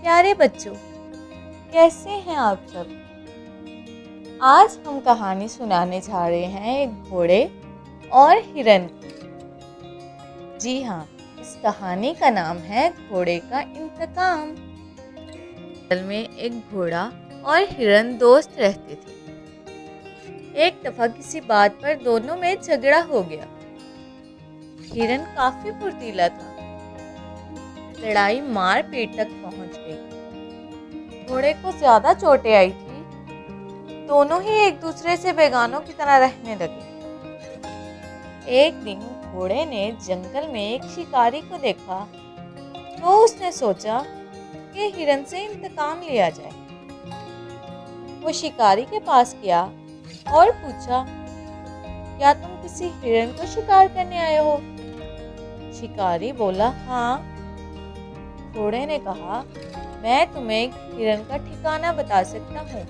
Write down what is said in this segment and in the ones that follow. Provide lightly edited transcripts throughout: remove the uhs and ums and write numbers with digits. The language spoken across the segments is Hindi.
प्यारे बच्चों, कैसे हैं आप सब। आज हम कहानी सुनाने जा रहे हैं एक घोड़े और हिरन की। जी हाँ, इस कहानी का नाम है घोड़े का इंतकाम। जंगल में एक घोड़ा और हिरन दोस्त रहते थे। एक दफा किसी बात पर दोनों में झगड़ा हो गया। हिरन काफी फुर्तीला था। लड़ाई मार पीट तक पहुंच गई। घोड़े को ज्यादा चोटें आई थी। दोनों ही एक दूसरे से बेगानों की तरह रहने लगे। एक दिन घोड़े ने जंगल में एक शिकारी को देखा तो उसने सोचा कि हिरन से इंतकाम लिया जाए। वो शिकारी के पास गया और पूछा, क्या तुम किसी हिरन को शिकार करने आए हो? शिकारी बोला, हाँ। घोड़े ने कहा, मैं तुम्हें एक हिरन का ठिकाना बता सकता हूँ।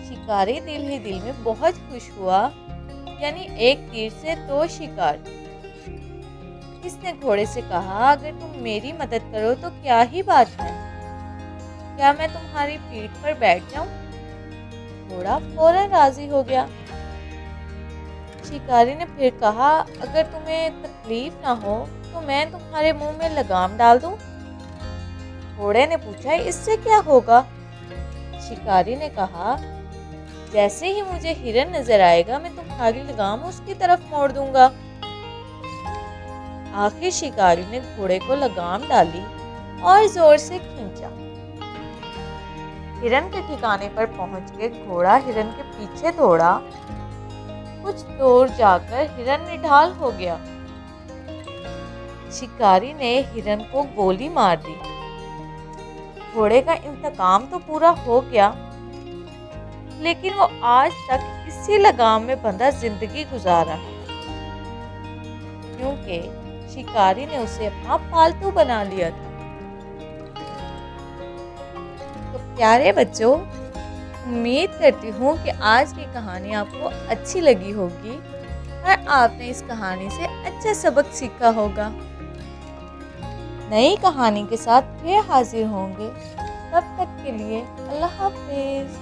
शिकारी दिल ही दिल में बहुत खुश हुआ, यानी एक तीर से दो शिकार। इसने घोड़े से कहा, अगर तुम मेरी मदद करो तो क्या ही बात है, क्या मैं तुम्हारी पीठ पर बैठ जाऊं? घोड़ा फौरन राजी हो गया। शिकारी ने फिर कहा, अगर तुम्हें तकलीफ ना हो तो मैं तुम्हारे मुंह में लगाम डाल दूं? घोड़े ने पूछा, इससे क्या होगा? शिकारी ने कहा, जैसे ही मुझे हिरन नजर आएगा मैं तुम्हारी लगाम उसकी तरफ मोड़ दूंगा। आखिर शिकारी ने घोड़े को लगाम डाली और जोर से खींचा। हिरन के ठिकाने पर पहुंच के घोड़ा हिरन के पीछे दौड़ा। कुछ दूर जाकर हिरन निढाल हो गया। शिकारी ने हिरन को गोली मार दी। घोड़े का इंतकाम तो पूरा हो गया, लेकिन वो आज तक इसी लगाम में बंधा जिंदगी गुजार रहा है, क्योंकि शिकारी ने उसे अपना पालतू बना लिया था। तो प्यारे बच्चों, उम्मीद करती हूँ कि आज की कहानी आपको अच्छी लगी होगी और आपने इस कहानी से अच्छा सबक सीखा होगा। नई कहानी के साथ फिर हाजिर होंगे। तब तक के लिए अल्लाह हाफिज।